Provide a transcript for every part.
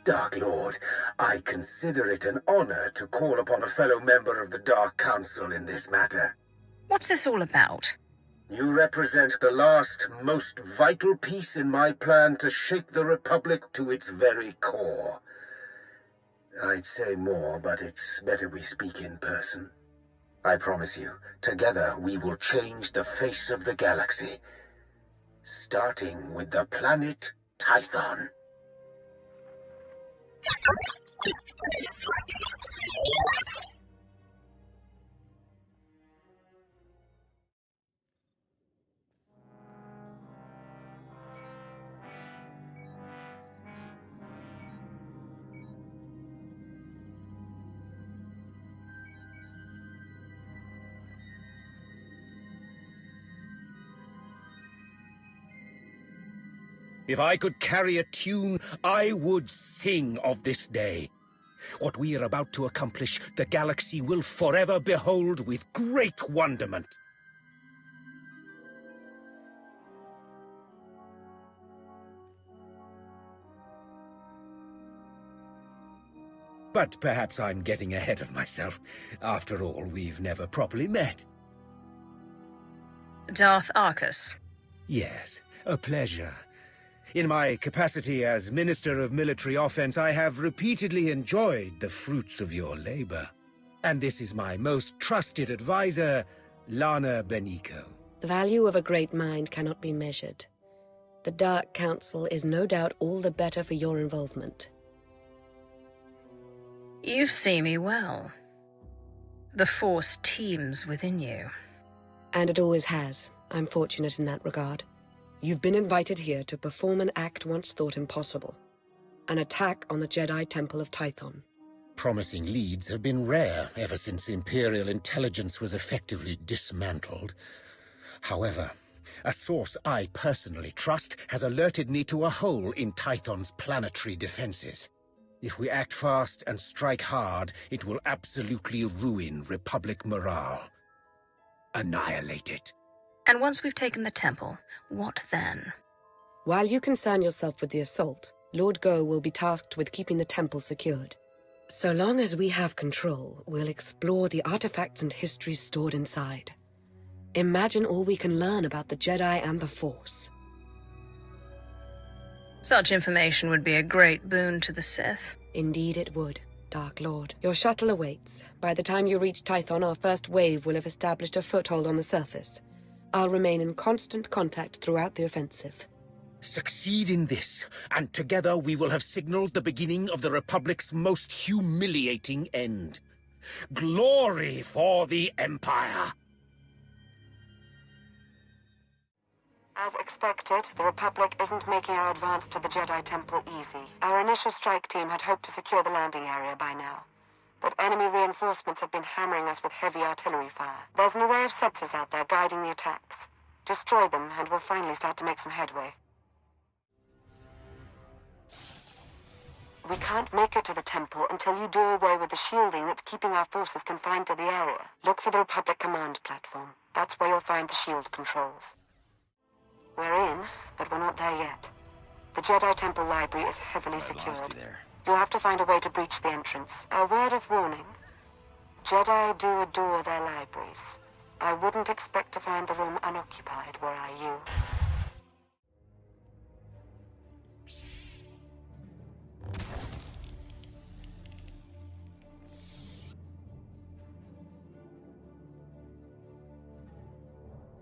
Dark Lord, I consider it an honor to call upon a fellow member of the Dark Council in this matter. What's this all about? You represent the last, most vital piece in my plan to shake the Republic to its very core. I'd say more, but it's better we speak in person. I promise you, together we will change the face of the galaxy. Starting with the planet Tython. If I could carry a tune, I would sing of this day. What we are about to accomplish, the galaxy will forever behold with great wonderment. But perhaps I'm getting ahead of myself. After all, we've never properly met. Darth Arcus. Yes, a pleasure. In my capacity as Minister of Military Offense, I have repeatedly enjoyed the fruits of your labor. And this is my most trusted advisor, Lana Benico. The value of a great mind cannot be measured. The Dark Council is no doubt all the better for your involvement. You see me well. The Force teems within you. And it always has. I'm fortunate in that regard. You've been invited here to perform an act once thought impossible. An attack on the Jedi Temple of Tython. Promising leads have been rare ever since Imperial intelligence was effectively dismantled. However, a source I personally trust has alerted me to a hole in Tython's planetary defenses. If we act fast and strike hard, it will absolutely ruin Republic morale. Annihilate it. And once we've taken the temple, what then? While you concern yourself with the assault, Lord Go will be tasked with keeping the temple secured. So long as we have control, we'll explore the artifacts and histories stored inside. Imagine all we can learn about the Jedi and the Force. Such information would be a great boon to the Sith. Indeed it would, Dark Lord. Your shuttle awaits. By the time you reach Tython, our first wave will have established a foothold on the surface. I'll remain in constant contact throughout the offensive. Succeed in this, and together we will have signaled the beginning of the Republic's most humiliating end. Glory for the Empire! As expected, the Republic isn't making our advance to the Jedi Temple easy. Our initial strike team had hoped to secure the landing area by now. But enemy reinforcements have been hammering us with heavy artillery fire. There's an array of sensors out there guiding the attacks. Destroy them, and we'll finally start to make some headway. We can't make it to the temple until you do away with the shielding that's keeping our forces confined to the area. Look for the Republic command platform. That's where you'll find the shield controls. We're in, but we're not there yet. The Jedi Temple Library is heavily secured. You'll have to find a way to breach the entrance. A word of warning. Jedi do adore their libraries. I wouldn't expect to find the room unoccupied were I you.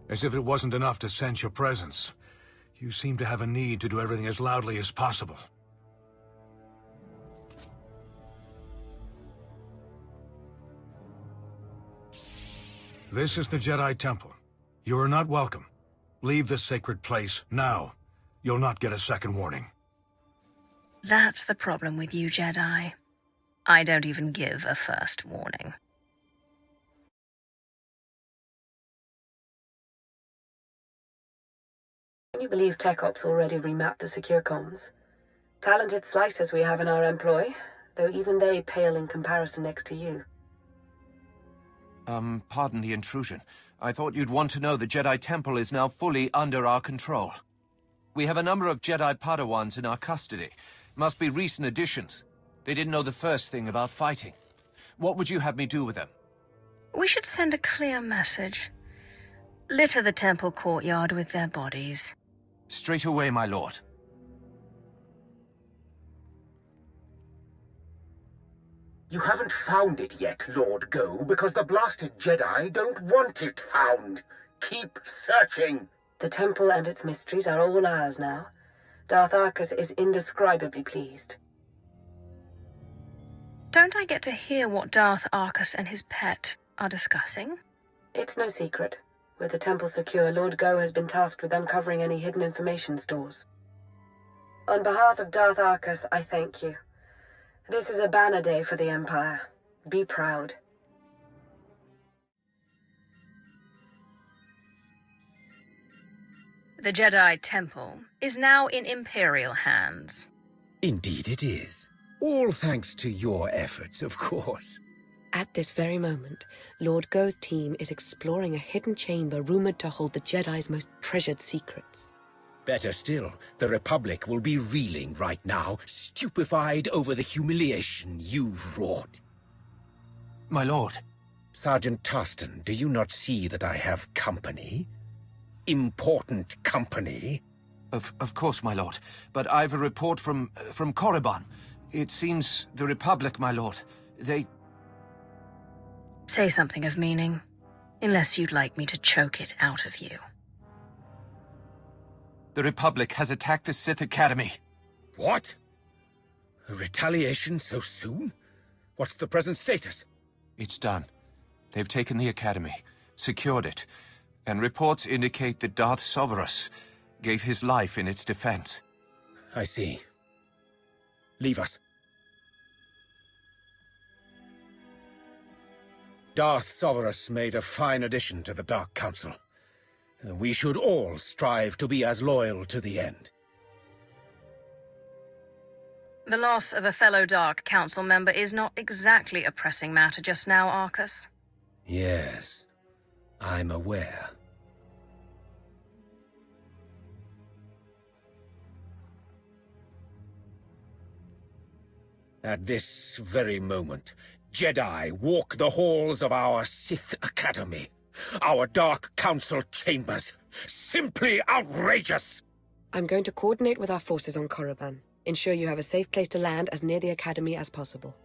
As if it wasn't enough to sense your presence, you seem to have a need to do everything as loudly as possible. This is the Jedi Temple. You are not welcome. Leave this sacred place now. You'll not get a second warning. That's the problem with you, Jedi. I don't even give a first warning. Can you believe Tech Ops already remapped the secure comms? Talented slicers we have in our employ, though even they pale in comparison next to you. Pardon the intrusion. I thought you'd want to know the Jedi Temple is now fully under our control. We have a number of Jedi Padawans in our custody. Must be recent additions. They didn't know the first thing about fighting. What would you have me do with them? We should send a clear message. Litter the temple courtyard with their bodies. Straight away, my lord. You haven't found it yet, Lord Go, because the blasted Jedi don't want it found. Keep searching. The temple and its mysteries are all ours now. Darth Arcus is indescribably pleased. Don't I get to hear what Darth Arcus and his pet are discussing? It's no secret. With the temple secure, Lord Go has been tasked with uncovering any hidden information stores. On behalf of Darth Arcus, I thank you. This is a banner day for the Empire. Be proud. The Jedi Temple is now in Imperial hands. Indeed it is. All thanks to your efforts, of course. At this very moment, Lord Go's team is exploring a hidden chamber rumored to hold the Jedi's most treasured secrets. Better still, the Republic will be reeling right now, stupefied over the humiliation you've wrought. My lord. Sergeant Tarston, do you not see that I have company? Important company? Of course, my lord. But I've a report from Korriban. It seems the Republic, my lord, they... Say something of meaning, unless you'd like me to choke it out of you. The Republic has attacked the Sith Academy. What? A retaliation so soon? What's the present status? It's done. They've taken the Academy, secured it, and reports indicate that Darth Sovereign gave his life in its defense. I see. Leave us. Darth Sovereign made a fine addition to the Dark Council. We should all strive to be as loyal to the end. The loss of a fellow Dark Council member is not exactly a pressing matter just now, Arcus. Yes, I'm aware. At this very moment, Jedi walk the halls of our Sith Academy, our Dark Council chambers. Simply outrageous! I'm going to coordinate with our forces on Korriban. Ensure you have a safe place to land as near the Academy as possible.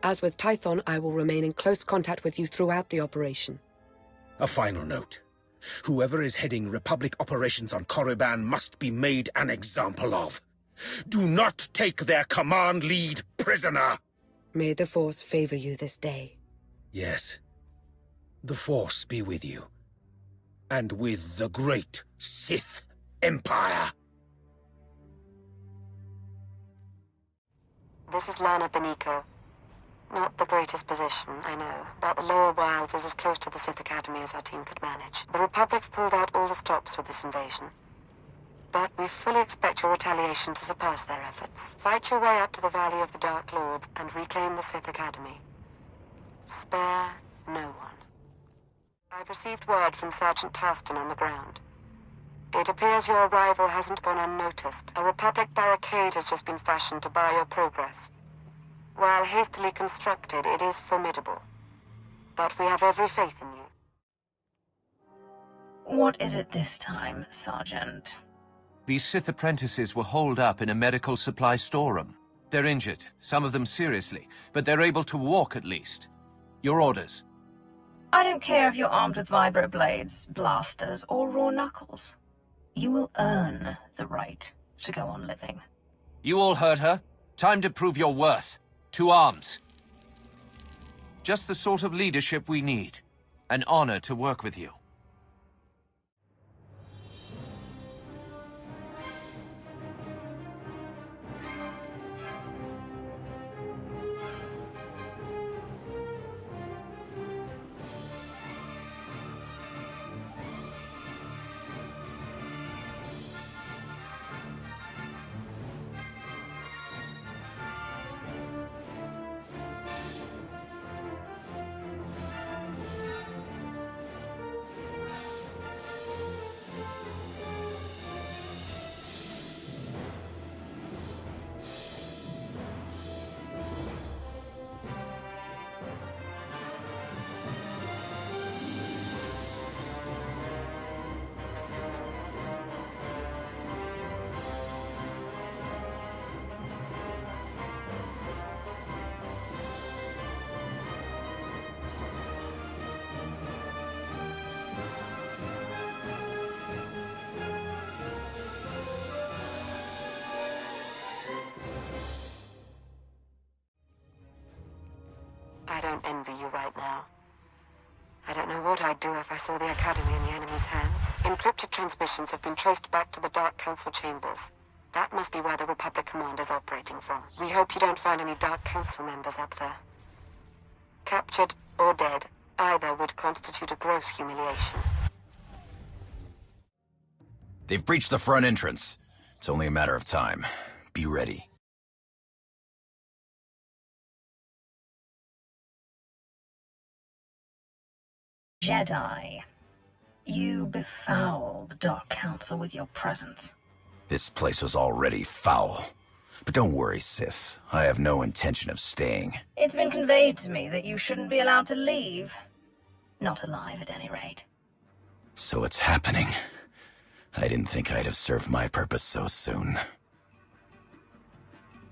As with Tython, I will remain in close contact with you throughout the operation. A final note. Whoever is heading Republic operations on Korriban must be made an example of. Do not take their command lead prisoner! May the Force favor you this day. Yes. The Force be with you. And with the great Sith Empire. This is Lana Beniko. Not the greatest position, I know, but the lower wilds is as close to the Sith Academy as our team could manage. The Republic's pulled out all the stops with this invasion. But we fully expect your retaliation to surpass their efforts. Fight your way up to the Valley of the Dark Lords and reclaim the Sith Academy. Spare no one. I've received word from Sergeant Tarston on the ground. It appears your arrival hasn't gone unnoticed. A Republic barricade has just been fashioned to bar your progress. While hastily constructed, it is formidable. But we have every faith in you. What is it this time, Sergeant? These Sith apprentices were holed up in a medical supply storeroom. They're injured, some of them seriously, but they're able to walk at least. Your orders? I don't care if you're armed with vibroblades, blasters, or raw knuckles. You will earn the right to go on living. You all heard her. Time to prove your worth. To arms. Just the sort of leadership we need. An honor to work with you. I don't envy you right now. I don't know what I'd do if I saw the Academy in the enemy's hands. Encrypted transmissions have been traced back to the Dark Council chambers. That must be where the Republic Command is operating from. We hope you don't find any Dark Council members up there. Captured or dead, either would constitute a gross humiliation. They've breached the front entrance. It's only a matter of time. Be ready. Jedi, you befoul the Dark Council with your presence. This place was already foul. But don't worry, Sith. I have no intention of staying. It's been conveyed to me that you shouldn't be allowed to leave. Not alive, at any rate. So it's happening. I didn't think I'd have served my purpose so soon.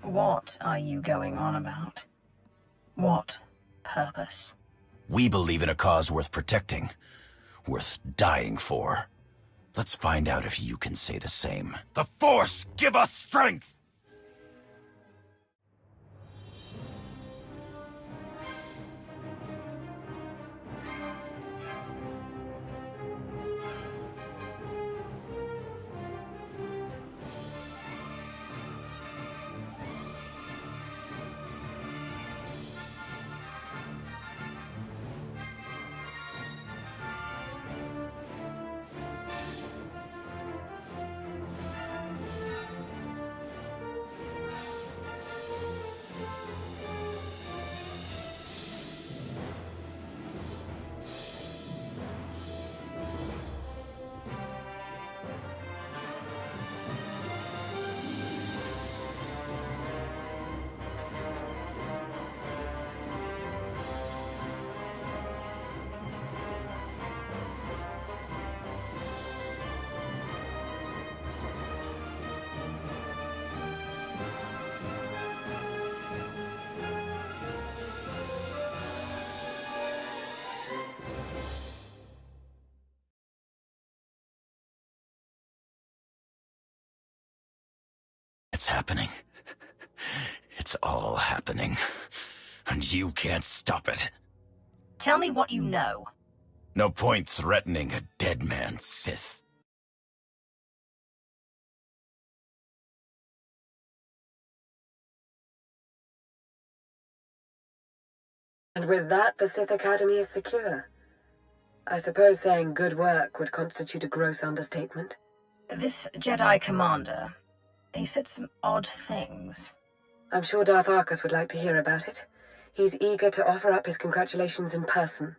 What are you going on about? What purpose? We believe in a cause worth protecting, worth dying for. Let's find out if you can say the same. The Force, give us strength! It's happening. It's all happening. And you can't stop it. Tell me what you know. No point threatening a dead man, Sith. And with that, the Sith Academy is secure. I suppose saying good work would constitute a gross understatement. This Jedi commander, he said some odd things. I'm sure Darth Arcus would like to hear about it. He's eager to offer up his congratulations in person.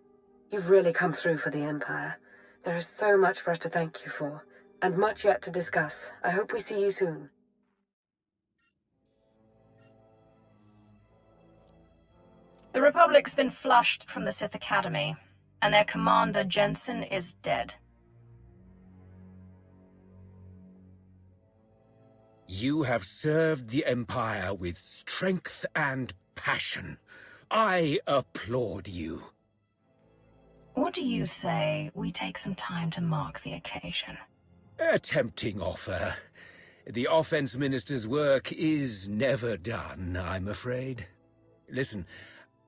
You've really come through for the Empire. There is so much for us to thank you for, and much yet to discuss. I hope we see you soon. The Republic's been flushed from the Sith Academy, and their commander, Jensen, is dead. You have served the Empire with strength and passion. I applaud you. What do you say we take some time to mark the occasion? A tempting offer. The Offense Minister's work is never done, I'm afraid. Listen,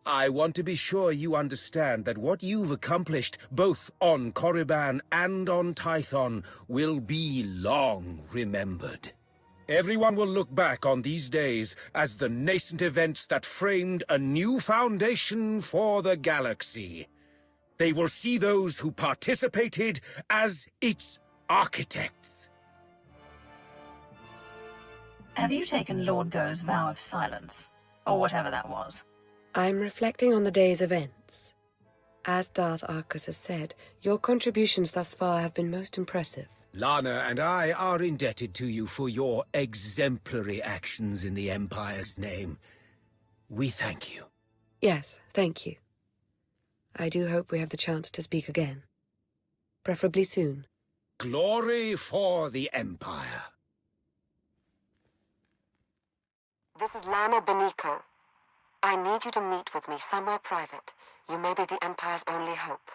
I want to be sure you understand that what you've accomplished, both on Korriban and on Tython, will be long remembered. Everyone will look back on these days as the nascent events that framed a new foundation for the galaxy. They will see those who participated as its architects. Have you taken Lord Go's vow of silence? Or whatever that was? I'm reflecting on the day's events. As Darth Arcus has said, your contributions thus far have been most impressive. Lana and I are indebted to you for your exemplary actions in the Empire's name. We thank you. Yes, thank you. I do hope we have the chance to speak again. Preferably soon. Glory for the Empire. This is Lana Beniko. I need you to meet with me somewhere private. You may be the Empire's only hope.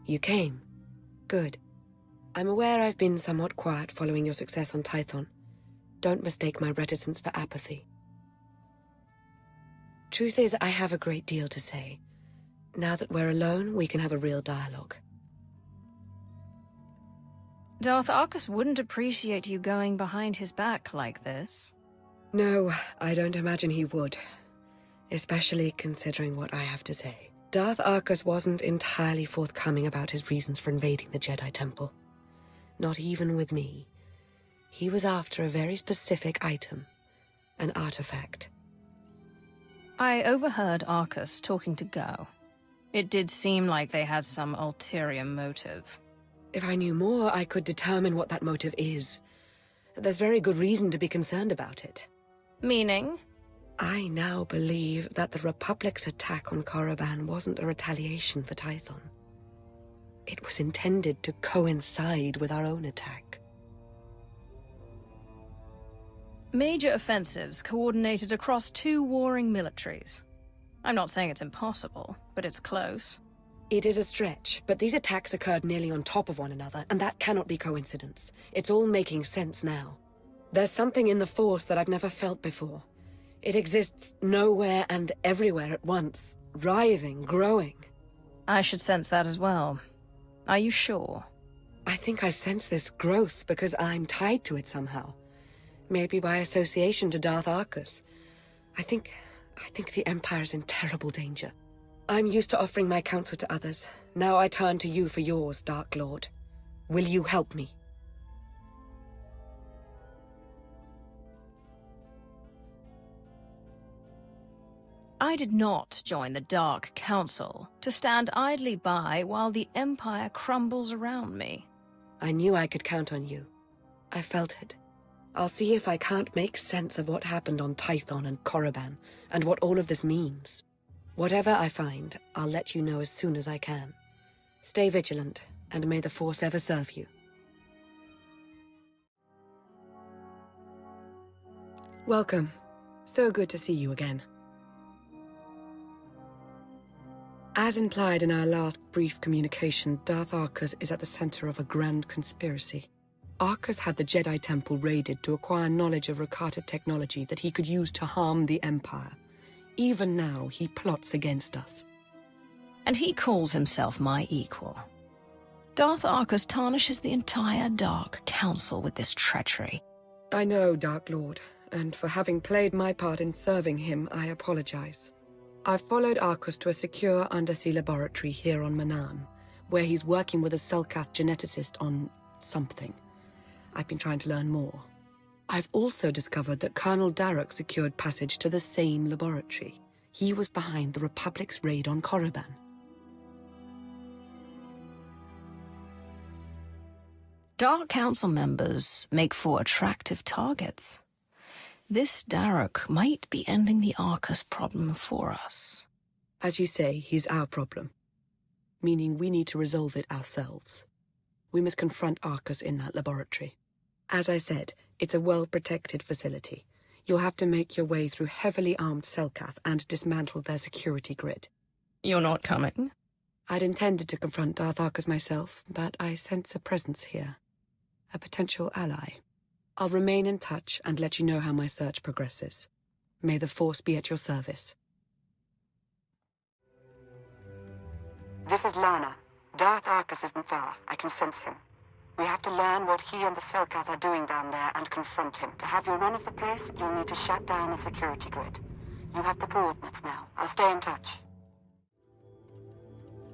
You came. Good. I'm aware I've been somewhat quiet following your success on Tython. Don't mistake my reticence for apathy. Truth is, I have a great deal to say. Now that we're alone, we can have a real dialogue. Darth Arcus wouldn't appreciate you going behind his back like this. No, I don't imagine he would. Especially considering what I have to say. Darth Arcus wasn't entirely forthcoming about his reasons for invading the Jedi Temple. Not even with me. He was after a very specific item. An artifact. I overheard Arcus talking to Go. It did seem like they had some ulterior motive. If I knew more, I could determine what that motive is. There's very good reason to be concerned about it. Meaning? I now believe that the Republic's attack on Korriban wasn't a retaliation for Tython. It was intended to coincide with our own attack. Major offensives coordinated across 2 warring militaries. I'm not saying it's impossible, but it's close. It is a stretch, but these attacks occurred nearly on top of one another, and that cannot be coincidence. It's all making sense now. There's something in the Force that I've never felt before. It exists nowhere and everywhere at once, writhing, growing. I should sense that as well. Are you sure? I think I sense this growth because I'm tied to it somehow. Maybe by association to Darth Arcus. I think the Empire's in terrible danger. I'm used to offering my counsel to others. Now I turn to you for yours, Dark Lord. Will you help me? I did not join the Dark Council to stand idly by while the Empire crumbles around me. I knew I could count on you. I felt it. I'll see if I can't make sense of what happened on Tython and Korriban, and what all of this means. Whatever I find, I'll let you know as soon as I can. Stay vigilant, and may the Force ever serve you. Welcome. So good to see you again. As implied in our last brief communication, Darth Arcus is at the center of a grand conspiracy. Arcus had the Jedi Temple raided to acquire knowledge of Rakata technology that he could use to harm the Empire. Even now, he plots against us. And he calls himself my equal. Darth Arcus tarnishes the entire Dark Council with this treachery. I know, Dark Lord, and for having played my part in serving him, I apologize. I've followed Arcus to a secure undersea laboratory here on Manaan, where he's working with a Selkath geneticist on something. I've been trying to learn more. I've also discovered that Colonel Darroch secured passage to the same laboratory. He was behind the Republic's raid on Korriban. Dark Council members make for attractive targets. This Darroch might be ending the Arcus problem for us. As you say, he's our problem. Meaning we need to resolve it ourselves. We must confront Arcus in that laboratory. As I said, it's a well-protected facility. You'll have to make your way through heavily armed Selkath and dismantle their security grid. You're not coming? I'd intended to confront Darth Arcus myself, but I sense a presence here. A potential ally. I'll remain in touch and let you know how my search progresses. May the Force be at your service. This is Lana. Darth Arcus isn't far. I can sense him. We have to learn what he and the Selkath are doing down there and confront him. To have your run of the place, you'll need to shut down the security grid. You have the coordinates now. I'll stay in touch.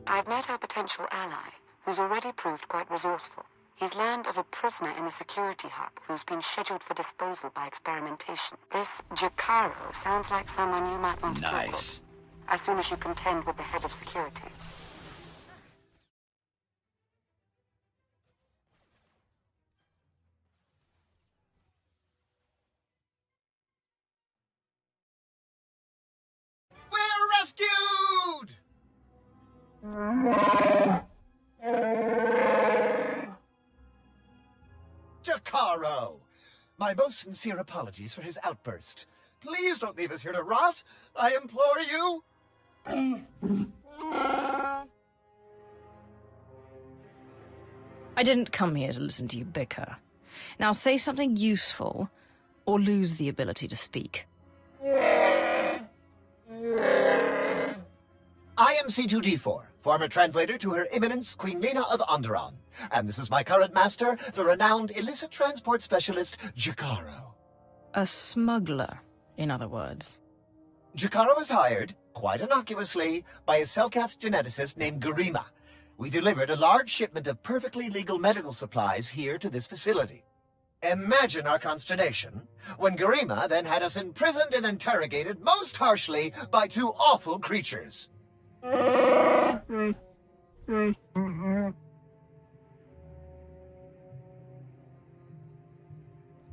I've met our potential ally, who's already proved quite resourceful. He's learned of a prisoner in the security hub who's been scheduled for disposal by experimentation. This Jakaro sounds like someone you might want to talk with. As soon as you contend with the head of security. We're rescued! Jakaro! My most sincere apologies for his outburst. Please don't leave us here to rot. I implore you. I didn't come here to listen to you bicker. Now say something useful, or lose the ability to speak. I am C2D4, former translator to Her Eminence Queen Lena of Onderon. And this is my current master, the renowned illicit transport specialist, Jakaro. A smuggler, in other words. Jakaro was hired, quite innocuously, by a Selkath geneticist named Garima. We delivered a large shipment of perfectly legal medical supplies here to this facility. Imagine our consternation when Garima then had us imprisoned and interrogated most harshly by two awful creatures.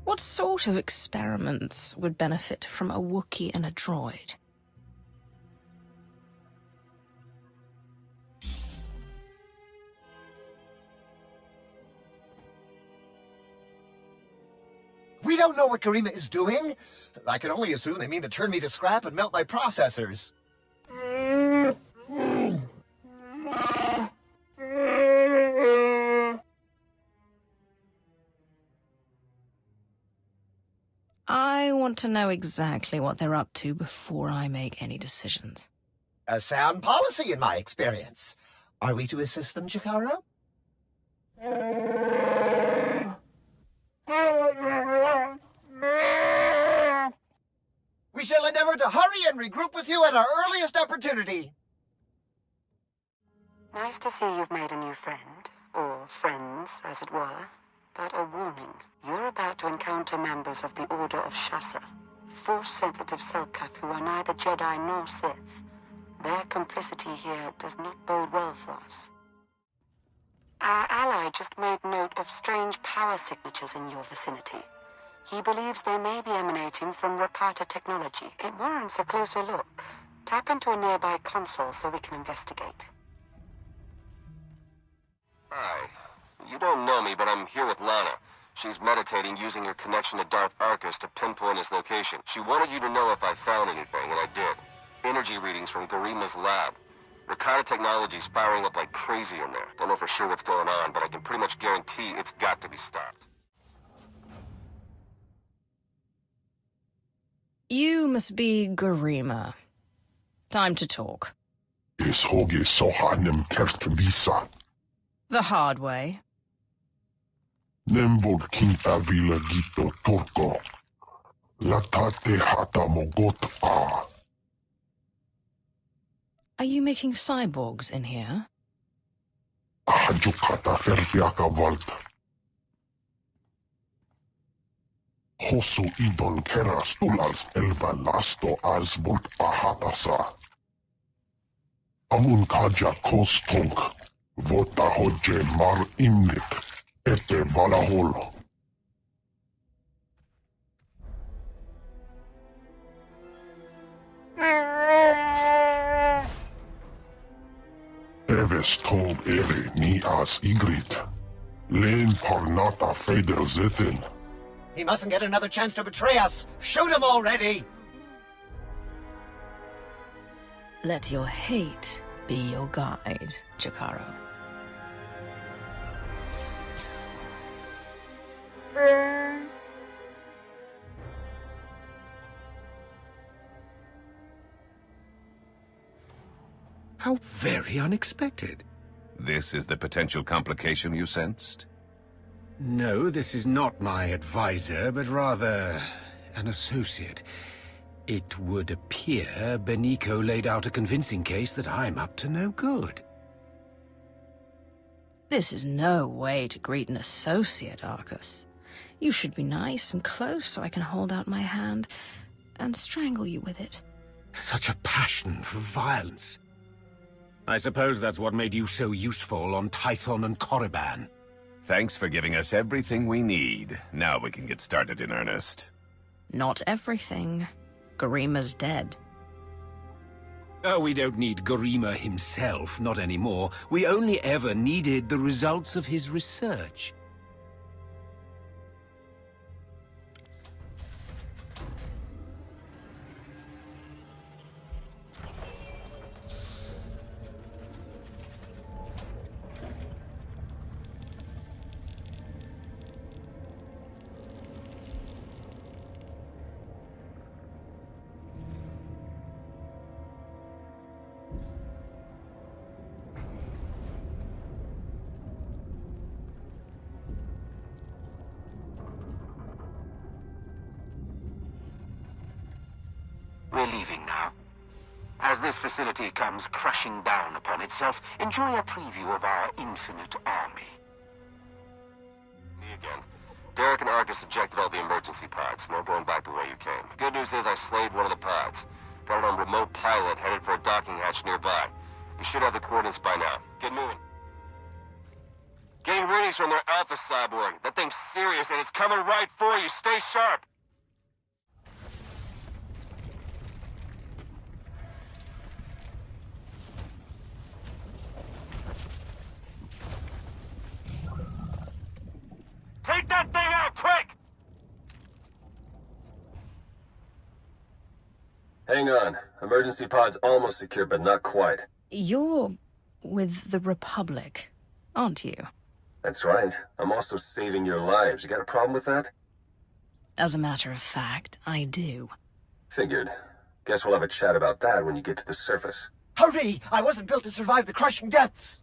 What sort of experiments would benefit from a Wookiee and a droid? We don't know what Garima is doing. I can only assume they mean to turn me to scrap and melt my processors. I want to know exactly what they're up to before I make any decisions. A sound policy, in my experience. Are we to assist them, Jakaro? We shall endeavor to hurry and regroup with you at our earliest opportunity. Nice to see you've made a new friend, or friends, as it were. But a warning, you're about to encounter members of the Order of Shasa, Force-sensitive Selkath who are neither Jedi nor Sith. Their complicity here does not bode well for us. Our ally just made note of strange power signatures in your vicinity. He believes they may be emanating from Rakata technology. It warrants a closer look. Tap into a nearby console so we can investigate. Hi. You don't know me, but I'm here with Lana. She's meditating using your connection to Darth Arcus to pinpoint his location. She wanted you to know if I found anything, and I did. Energy readings from Garima's lab. Rakata technology's firing up like crazy in there. Don't know for sure what's going on, but I can pretty much guarantee it's got to be stopped. You must be Garima. Time to talk. The hard way. Nemvod kinta vila gito torko. Latate hata mogot a. Are you making cyborgs in here? Ahajukata ferviaka volta. Hosu idon kera stulals elva lasto asbult ahatasa. Amun kaja kostonk. Vota hoje mar imnik. Ete valahol. Eves told ere ni as igrit. Len parnata feder zetin. He mustn't get another chance to betray us. Shoot him already! Let your hate be your guide, Jakaro. How very unexpected. This is the potential complication you sensed? No, this is not my advisor, but rather an associate. It would appear Beniko laid out a convincing case that I'm up to no good. This is no way to greet an associate, Arcus. You should be nice and close so I can hold out my hand and strangle you with it. Such a passion for violence. I suppose that's what made you so useful on Tython and Korriban. Thanks for giving us everything we need. Now we can get started in earnest. Not everything. Garima's dead. Oh, we don't need Garima himself, not anymore. We only ever needed the results of his research. We're leaving now. As this facility comes crushing down upon itself, enjoy a preview of our infinite army. Me again. Derek and Argus ejected all the emergency pods. No going back the way you came. Good news is I slayed one of the pods. Got it on remote pilot, headed for a docking hatch nearby. You should have the coordinates by now. Get moving. Getting readings from their Alpha Cyborg. That thing's serious and it's coming right for you. Stay sharp. Take that thing out, quick! Hang on. Emergency pod's almost secure, but not quite. You're with the Republic, aren't you? That's right. I'm also saving your lives. You got a problem with that? As a matter of fact, I do. Figured. Guess we'll have a chat about that when you get to the surface. Hurry! I wasn't built to survive the crushing depths!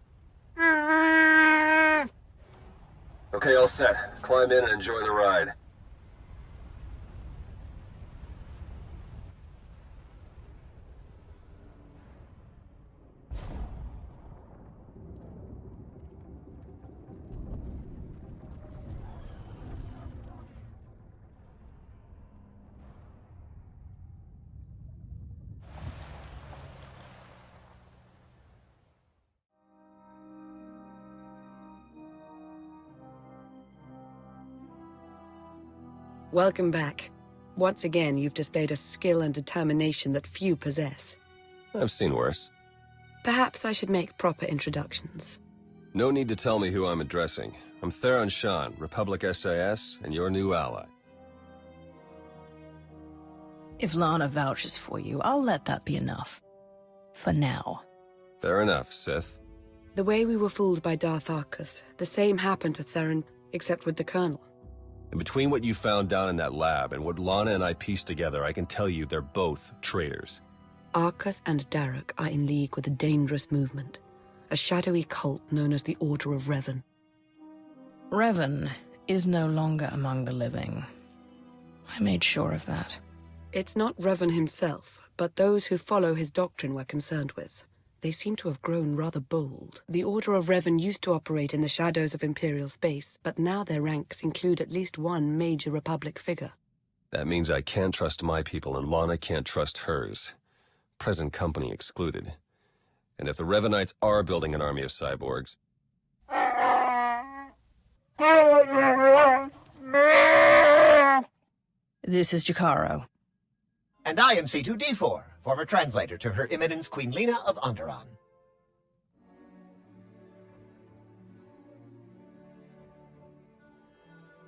Okay, all set. Climb in and enjoy the ride. Welcome back. Once again, you've displayed a skill and determination that few possess. I've seen worse. Perhaps I should make proper introductions. No need to tell me who I'm addressing. I'm Theron Shan, Republic SAS, and your new ally. If Lana vouches for you, I'll let that be enough. For now. Fair enough, Sith. The way we were fooled by Darth Arcus, the same happened to Theron, except with the Colonel. And between what you found down in that lab and what Lana and I pieced together, I can tell you they're both traitors. Arcus and Derek are in league with a dangerous movement, a shadowy cult known as the Order of Revan. Revan is no longer among the living. I made sure of that. It's not Revan himself, but those who follow his doctrine we're concerned with. They seem to have grown rather bold. The Order of Revan used to operate in the shadows of Imperial space, but now their ranks include at least one major Republic figure. That means I can't trust my people and Lana can't trust hers. Present company excluded. And if the Revanites are building an army of cyborgs... This is Jakaro. And I am C2D4, former translator to Her Eminence Queen Lena of Onderon.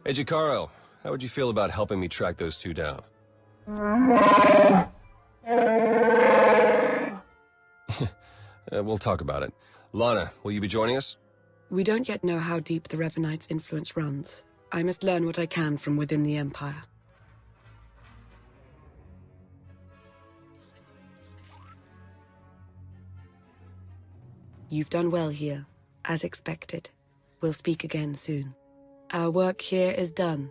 Hey, Jakaro, how would you feel about helping me track those two down? We'll talk about it. Lana, will you be joining us? We don't yet know how deep the Revanites' influence runs. I must learn what I can from within the Empire. You've done well here, as expected. We'll speak again soon. Our work here is done.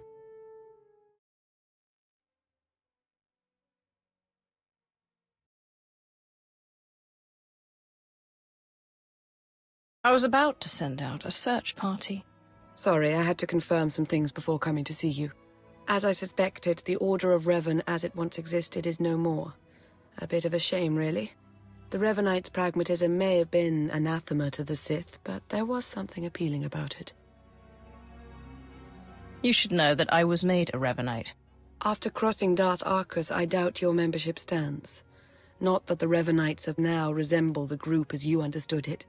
I was about to send out a search party. Sorry, I had to confirm some things before coming to see you. As I suspected, the Order of Revan as it once existed is no more. A bit of a shame, really. The Revanites' pragmatism may have been anathema to the Sith, but there was something appealing about it. You should know that I was made a Revanite. After crossing Darth Arcus, I doubt your membership stands. Not that the Revanites of now resemble the group as you understood it.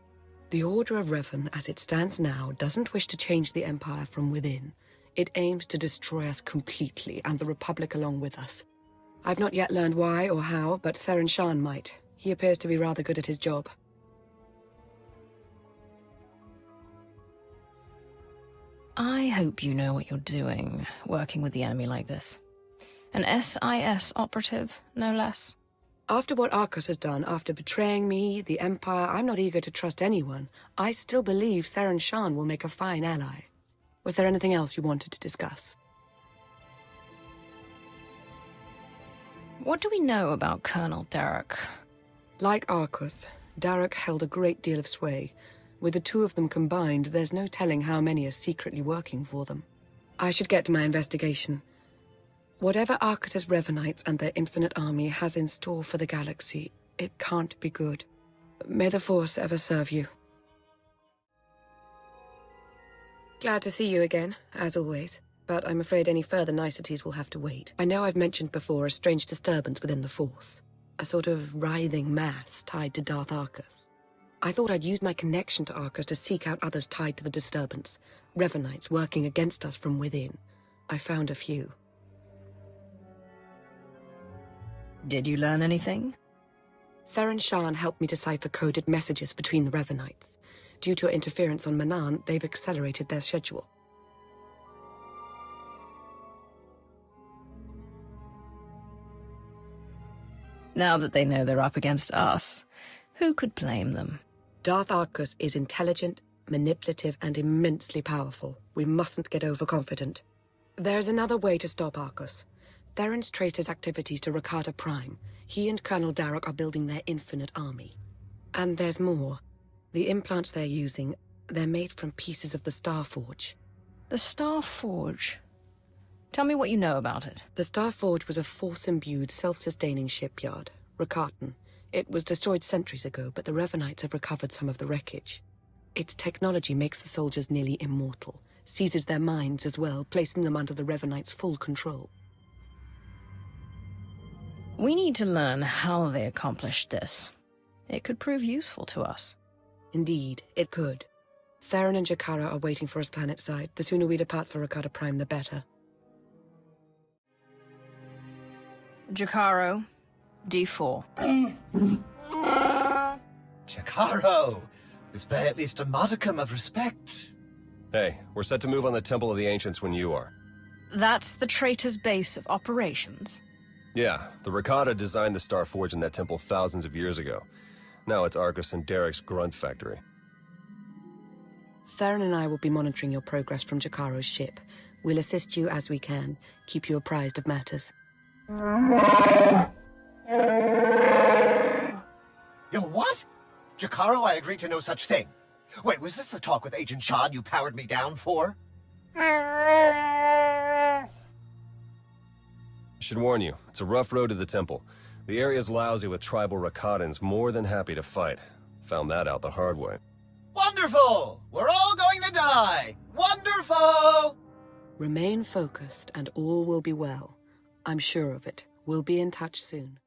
The Order of Revan, as it stands now, doesn't wish to change the Empire from within. It aims to destroy us completely, and the Republic along with us. I've not yet learned why or how, but Theron Shan might. He appears to be rather good at his job. I hope you know what you're doing, working with the enemy like this. An SIS operative, no less. After what Arcus has done, after betraying me, the Empire, I'm not eager to trust anyone. I still believe Theron Shan will make a fine ally. Was there anything else you wanted to discuss? What do we know about Colonel Derek? Like Arcus, Derek held a great deal of sway. With the two of them combined, there's no telling how many are secretly working for them. I should get to my investigation. Whatever Arcus's Revanites and their infinite army has in store for the galaxy, it can't be good. May the Force ever serve you. Glad to see you again, as always. But I'm afraid any further niceties will have to wait. I know I've mentioned before a strange disturbance within the Force. A sort of writhing mass tied to Darth Arcus. I thought I'd use my connection to Arcus to seek out others tied to the disturbance. Revanites working against us from within. I found a few. Did you learn anything? Theron Shan helped me decipher coded messages between the Revanites. Due to interference on Manaan, they've accelerated their schedule. Now that they know they're up against us, who could blame them? Darth Arcus is intelligent, manipulative, and immensely powerful. We mustn't get overconfident. There's another way to stop Arcus. Theron's traced his activities to Rakata Prime. He and Colonel Derek are building their infinite army. And there's more. The implants they're using, they're made from pieces of the Star Forge. The Star Forge? Tell me what you know about it. The Star Forge was a Force-imbued, self-sustaining shipyard, Rakatan. It was destroyed centuries ago, but the Revanites have recovered some of the wreckage. Its technology makes the soldiers nearly immortal, seizes their minds as well, placing them under the Revanites' full control. We need to learn how they accomplished this. It could prove useful to us. Indeed, it could. Theron and Jakara are waiting for us planetside. The sooner we depart for Rakata Prime, the better. Jakaro, D4. Jakaro! Display at least a modicum of respect. Hey, we're set to move on the Temple of the Ancients when you are. That's the traitor's base of operations? Yeah, the Rakata designed the Star Forge in that temple thousands of years ago. Now it's Arcus and Derek's grunt factory. Theron and I will be monitoring your progress from Jakaro's ship. We'll assist you as we can, keep you apprised of matters. Yo, what? Jakaro, I agree to no such thing. Wait, was this the talk with Agent Shan you powered me down for? I should warn you, it's a rough road to the temple. The area's lousy with tribal Rakatans more than happy to fight. Found that out the hard way. Wonderful! We're all going to die! Wonderful! Remain focused and all will be well. I'm sure of it. We'll be in touch soon.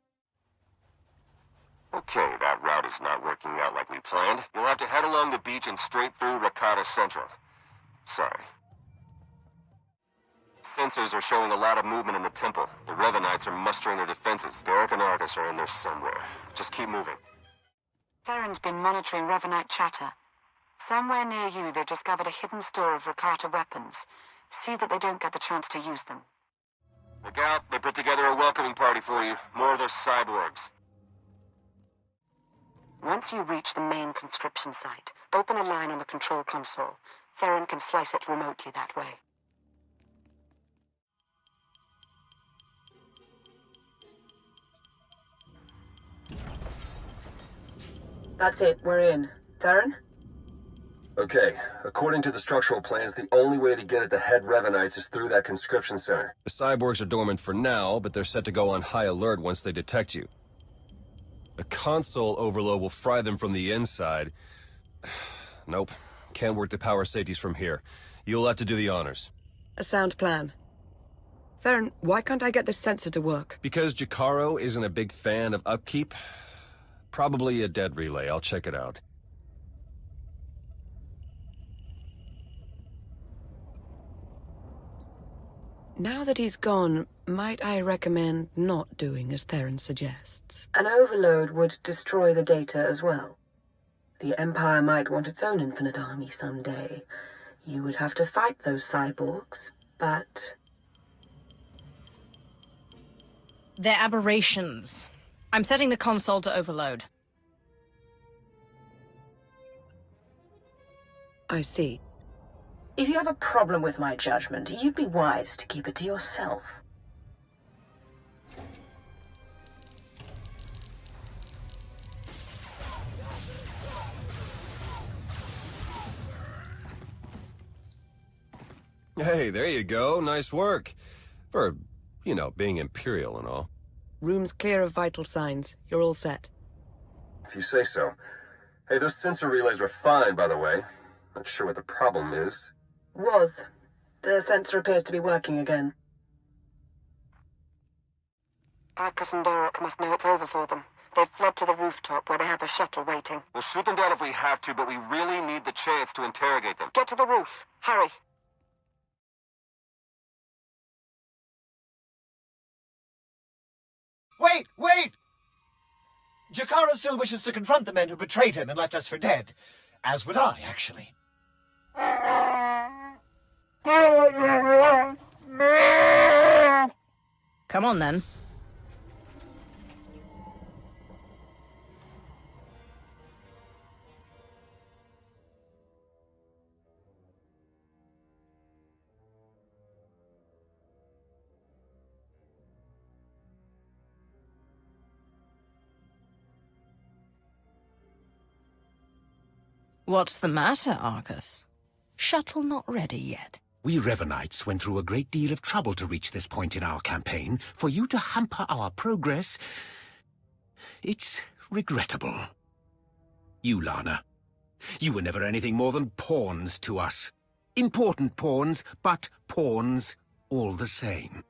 Okay, that route is not working out like we planned. You'll have to head along the beach and straight through Rakata Central. Sorry. Sensors are showing a lot of movement in the temple. The Revanites are mustering their defenses. Derek and Arcus are in there somewhere. Just keep moving. Theron's been monitoring Revanite chatter. Somewhere near you, they've discovered a hidden store of Rakata weapons. See that they don't get the chance to use them. Look out, they put together a welcoming party for you. More of those cyborgs. Once you reach the main conscription site, open a line on the control console. Theron can slice it remotely that way. That's it, we're in. Theron? Okay, according to the structural plans, the only way to get at the head Revanites is through that conscription center. The cyborgs are dormant for now, but they're set to go on high alert once they detect you. The console overload will fry them from the inside. Nope, can't work the power safeties from here. You'll have to do the honors. A sound plan. Theron, why can't I get this sensor to work? Because Jakaro isn't a big fan of upkeep. Probably a dead relay, I'll check it out. Now that he's gone, might I recommend not doing as Theron suggests? An overload would destroy the data as well. The Empire might want its own infinite army someday. You would have to fight those cyborgs, but... They're aberrations. I'm setting the console to overload. I see. If you have a problem with my judgment, you'd be wise to keep it to yourself. Hey, there you go. Nice work. For, you know, being Imperial and all. Room's clear of vital signs. You're all set. If you say so. Hey, those sensor relays were fine, by the way. Not sure what the problem is. Was. The sensor appears to be working again. Arcus and Derek must know it's over for them. They've fled to the rooftop where they have a shuttle waiting. We'll shoot them down if we have to, but we really need the chance to interrogate them. Get to the roof. Hurry. Wait! Wait! Jakaro still wishes to confront the men who betrayed him and left us for dead. As would I, actually. Come on, then. What's the matter, Arcus? Shuttle not ready yet? We Revanites went through a great deal of trouble to reach this point in our campaign. For you to hamper our progress, it's regrettable. You, Lana, you were never anything more than pawns to us. Important pawns, but pawns all the same.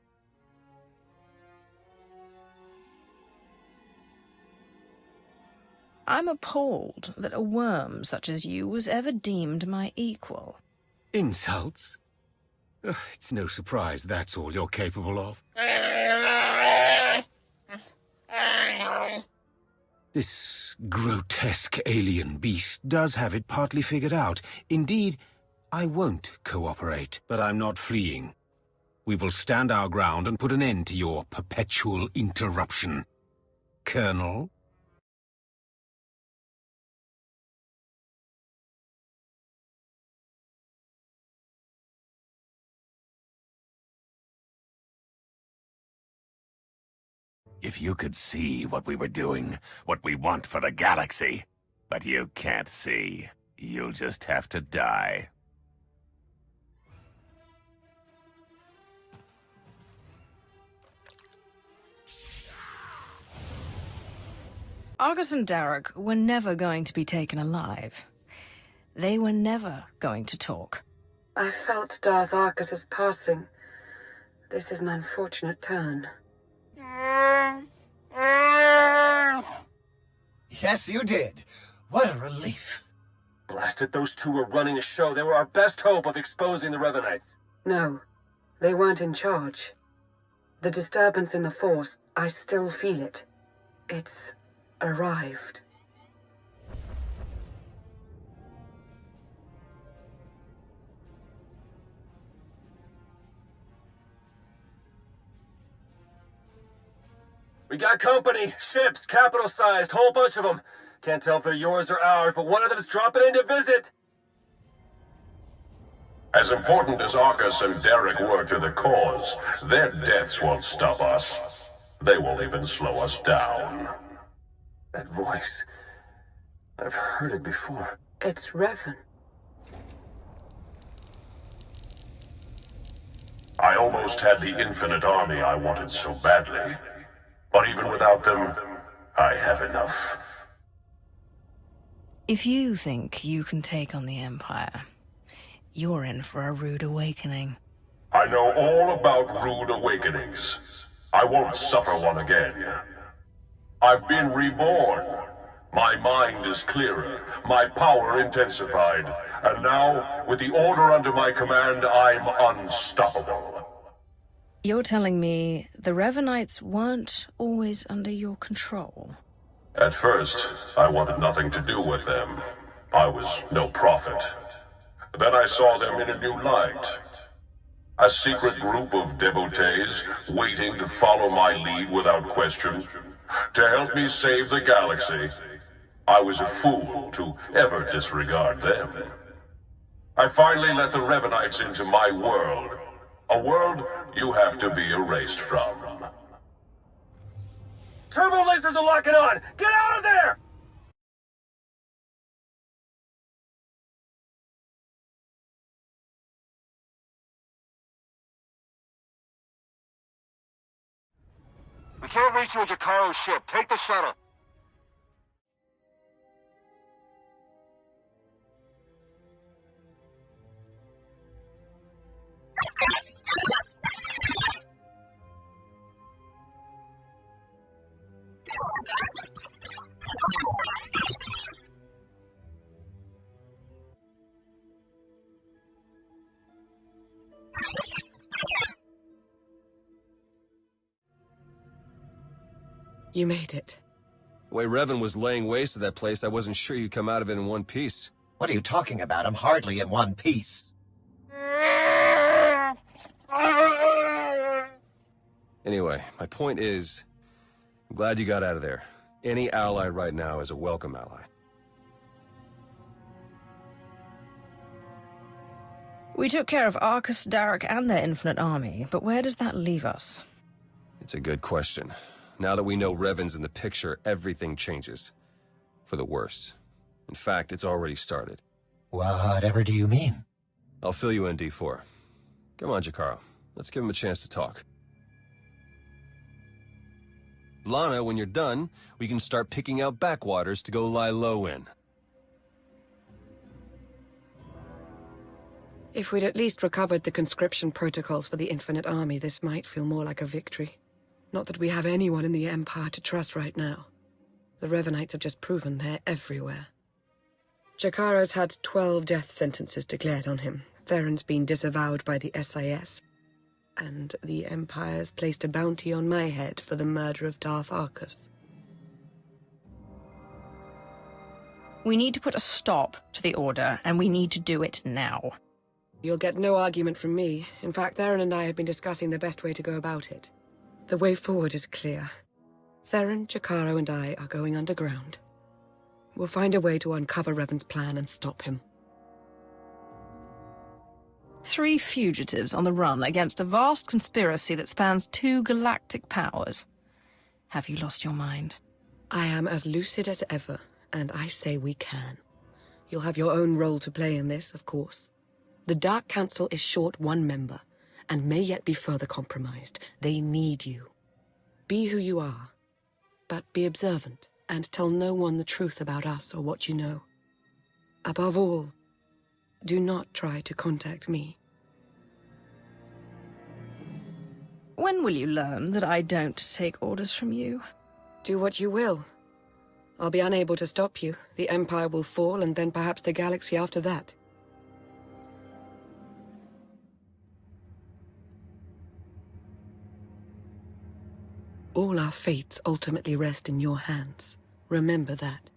I'm appalled that a worm such as you was ever deemed my equal. Insults? Ugh, it's no surprise that's all you're capable of. This grotesque alien beast does have it partly figured out. Indeed, I won't cooperate, but I'm not fleeing. We will stand our ground and put an end to your perpetual interruption. Colonel? If you could see what we were doing, what we want for the galaxy. But you can't see. You'll just have to die. Argus and Derek were never going to be taken alive. They were never going to talk. I felt Darth Arcus's passing. This is an unfortunate turn. Yes, you did. What a relief. Blasted, those two were running a show. They were our best hope of exposing the Revanites. No, they weren't in charge. The disturbance in the Force, I still feel it. It's arrived. We got company, ships, capital-sized, whole bunch of them. Can't tell if they're yours or ours, but one of them's dropping in to visit. As important as Arcus and Derek were to the cause, their deaths won't stop us. They won't even slow us down. That voice. I've heard it before. It's Revan. I almost had the infinite army I wanted so badly. But even without them, I have enough. If you think you can take on the Empire, you're in for a rude awakening. I know all about rude awakenings. I won't suffer one again. I've been reborn. My mind is clearer, my power intensified, and now, with the order under my command, I'm unstoppable. You're telling me the Revanites weren't always under your control? At first, I wanted nothing to do with them. I was no prophet. Then I saw them in a new light. A secret group of devotees waiting to follow my lead without question, to help me save the galaxy. I was a fool to ever disregard them. I finally let the Revanites into my world. A world you have to be erased from. Turbo lasers are locking on! Get out of there! We can't reach you in Jakaro's ship. Take the shuttle. You made it. The way Revan was laying waste to that place, I wasn't sure you'd come out of it in one piece. What are you talking about? I'm hardly in one piece. Anyway, my point is, I'm glad you got out of there. Any ally right now is a welcome ally. We took care of Arcus, Darok, and their infinite army, but where does that leave us? It's a good question. Now that we know Revan's in the picture, everything changes. For the worse. In fact, it's already started. Whatever do you mean? I'll fill you in, D4. Come on, Jakaro. Let's give him a chance to talk. Lana, when you're done, we can start picking out backwaters to go lie low in. If we'd at least recovered the conscription protocols for the Infinite Army, this might feel more like a victory. Not that we have anyone in the Empire to trust right now. The Revanites have just proven they're everywhere. Jakaro's had 12 death sentences declared on him. Theron's been disavowed by the SIS. And the Empire's placed a bounty on my head for the murder of Darth Arcus. We need to put a stop to the Order, and we need to do it now. You'll get no argument from me. In fact, Theron and I have been discussing the best way to go about it. The way forward is clear. Theron, Jakaro, and I are going underground. We'll find a way to uncover Revan's plan and stop him. 3 fugitives on the run against a vast conspiracy that spans 2 galactic powers. Have you lost your mind? I am as lucid as ever, and I say we can. You'll have your own role to play in this, of course. The Dark Council is short 1 member, and may yet be further compromised. They need you. Be who you are, but be observant, and tell no one the truth about us or what you know. Above all, do not try to contact me. When will you learn that I don't take orders from you? Do what you will. I'll be unable to stop you. The Empire will fall, and then perhaps the galaxy after that. All our fates ultimately rest in your hands. Remember that.